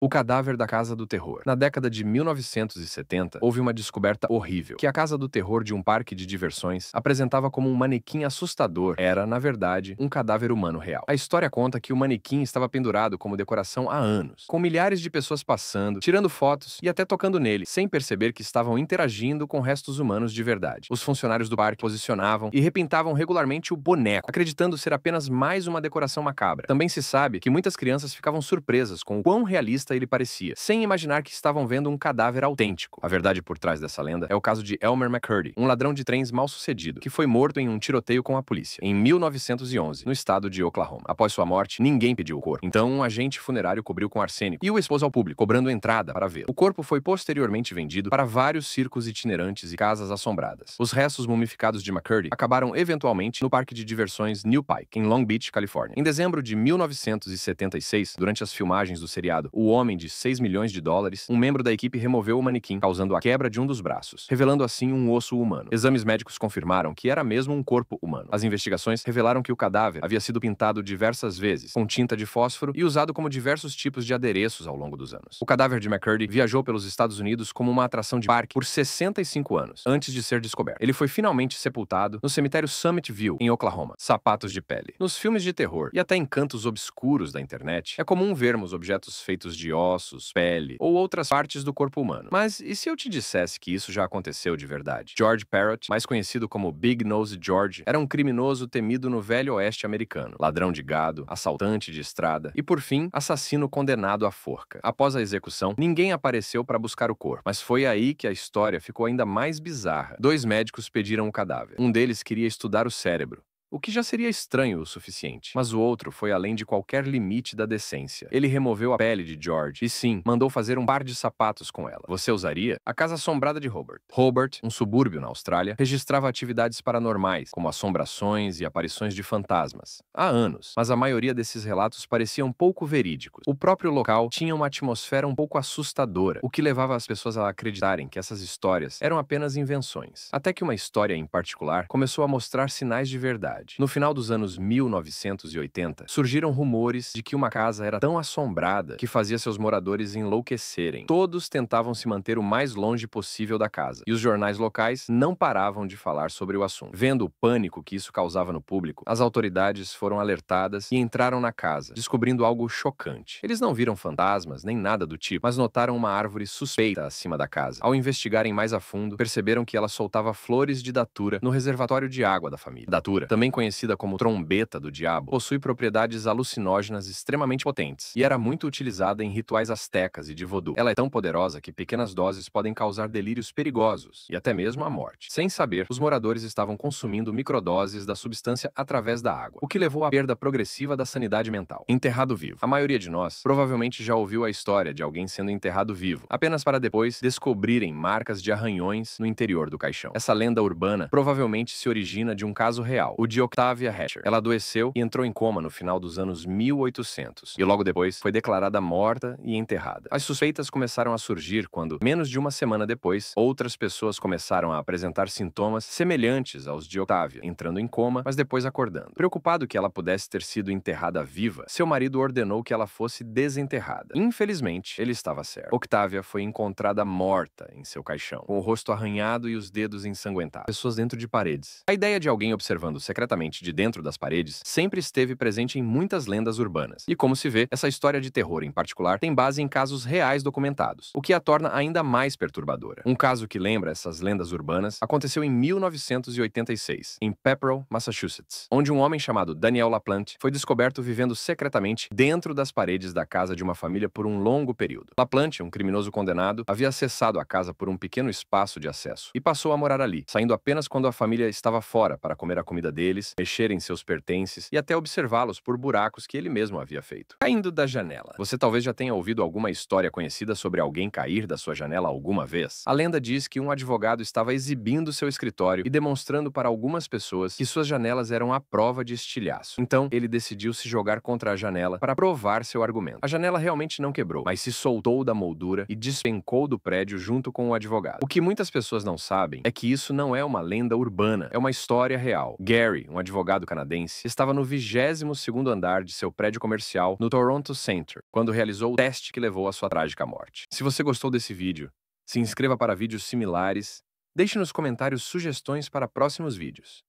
O cadáver da Casa do Terror. Na década de 1970, houve uma descoberta horrível, que a Casa do Terror de um parque de diversões apresentava como um manequim assustador. Era, na verdade, um cadáver humano real. A história conta que o manequim estava pendurado como decoração há anos, com milhares de pessoas passando, tirando fotos e até tocando nele, sem perceber que estavam interagindo com restos humanos de verdade. Os funcionários do parque posicionavam e repintavam regularmente o boneco, acreditando ser apenas mais uma decoração macabra. Também se sabe que muitas crianças ficavam surpresas com o quão realista ele parecia, sem imaginar que estavam vendo um cadáver autêntico. A verdade por trás dessa lenda é o caso de Elmer McCurdy, um ladrão de trens mal-sucedido, que foi morto em um tiroteio com a polícia, em 1911, no estado de Oklahoma. Após sua morte, ninguém pediu o corpo, então um agente funerário cobriu com arsênico e o expôs ao público, cobrando entrada para vê-lo. O corpo foi posteriormente vendido para vários circos itinerantes e casas assombradas. Os restos mumificados de McCurdy acabaram eventualmente no parque de diversões New Pike, em Long Beach, Califórnia. Em dezembro de 1976, durante as filmagens do seriado O Homem de 6 milhões de dólares, um membro da equipe removeu o manequim, causando a quebra de um dos braços, revelando assim um osso humano. Exames médicos confirmaram que era mesmo um corpo humano. As investigações revelaram que o cadáver havia sido pintado diversas vezes, com tinta de fósforo e usado como diversos tipos de adereços ao longo dos anos. O cadáver de McCurdy viajou pelos Estados Unidos como uma atração de parque por 65 anos, antes de ser descoberto. Ele foi finalmente sepultado no cemitério Summit View, em Oklahoma. Sapatos de pele. Nos filmes de terror e até em cantos obscuros da internet, é comum vermos objetos feitos de ossos, pele ou outras partes do corpo humano. Mas e se eu te dissesse que isso já aconteceu de verdade? George Parrott, mais conhecido como Big Nose George, era um criminoso temido no velho oeste americano, ladrão de gado, assaltante de estrada e, por fim, assassino condenado à forca. Após a execução, ninguém apareceu para buscar o corpo, mas foi aí que a história ficou ainda mais bizarra. Dois médicos pediram o cadáver. Um deles queria estudar o cérebro, o que já seria estranho o suficiente. Mas o outro foi além de qualquer limite da decência. Ele removeu a pele de George e sim, mandou fazer um par de sapatos com ela. Você usaria? A casa assombrada de Hobart. Hobart, um subúrbio na Austrália, registrava atividades paranormais, como assombrações e aparições de fantasmas, há anos, mas a maioria desses relatos pareciam pouco verídicos. O próprio local tinha uma atmosfera um pouco assustadora, o que levava as pessoas a acreditarem que essas histórias eram apenas invenções. Até que uma história em particular começou a mostrar sinais de verdade. No final dos anos 1980, surgiram rumores de que uma casa era tão assombrada que fazia seus moradores enlouquecerem. Todos tentavam se manter o mais longe possível da casa, e os jornais locais não paravam de falar sobre o assunto. Vendo o pânico que isso causava no público, as autoridades foram alertadas e entraram na casa, descobrindo algo chocante. Eles não viram fantasmas nem nada do tipo, mas notaram uma árvore suspeita acima da casa. Ao investigarem mais a fundo, perceberam que ela soltava flores de datura no reservatório de água da família. Datura, também conhecida como trombeta do diabo, possui propriedades alucinógenas extremamente potentes e era muito utilizada em rituais astecas e de vodu. Ela é tão poderosa que pequenas doses podem causar delírios perigosos e até mesmo a morte. Sem saber, os moradores estavam consumindo microdoses da substância através da água, o que levou à perda progressiva da sanidade mental. Enterrado vivo. A maioria de nós provavelmente já ouviu a história de alguém sendo enterrado vivo, apenas para depois descobrirem marcas de arranhões no interior do caixão. Essa lenda urbana provavelmente se origina de um caso real, o de Octavia Hatcher. Ela adoeceu e entrou em coma no final dos anos 1800, e logo depois foi declarada morta e enterrada. As suspeitas começaram a surgir quando, menos de uma semana depois, outras pessoas começaram a apresentar sintomas semelhantes aos de Octavia, entrando em coma, mas depois acordando. Preocupado que ela pudesse ter sido enterrada viva, seu marido ordenou que ela fosse desenterrada. Infelizmente, ele estava certo. Octavia foi encontrada morta em seu caixão, com o rosto arranhado e os dedos ensanguentados. Pessoas dentro de paredes. A ideia de alguém observando secretamente de dentro das paredes sempre esteve presente em muitas lendas urbanas. E como se vê, essa história de terror em particular tem base em casos reais documentados, o que a torna ainda mais perturbadora. Um caso que lembra essas lendas urbanas aconteceu em 1986, em Pepperell, Massachusetts, onde um homem chamado Daniel LaPlante foi descoberto vivendo secretamente dentro das paredes da casa de uma família por um longo período. LaPlante, um criminoso condenado, havia acessado a casa por um pequeno espaço de acesso e passou a morar ali, saindo apenas quando a família estava fora para comer a comida deles, mexer em seus pertences e até observá-los por buracos que ele mesmo havia feito. Caindo da janela. Você talvez já tenha ouvido alguma história conhecida sobre alguém cair da sua janela alguma vez? A lenda diz que um advogado estava exibindo seu escritório e demonstrando para algumas pessoas que suas janelas eram à prova de estilhaço. Então, ele decidiu se jogar contra a janela para provar seu argumento. A janela realmente não quebrou, mas se soltou da moldura e despencou do prédio junto com o advogado. O que muitas pessoas não sabem é que isso não é uma lenda urbana, é uma história real. Gary, Perry, um advogado canadense, estava no 22º andar de seu prédio comercial no Toronto Centre, quando realizou o teste que levou à sua trágica morte. Se você gostou desse vídeo, se inscreva para vídeos similares, deixe nos comentários sugestões para próximos vídeos.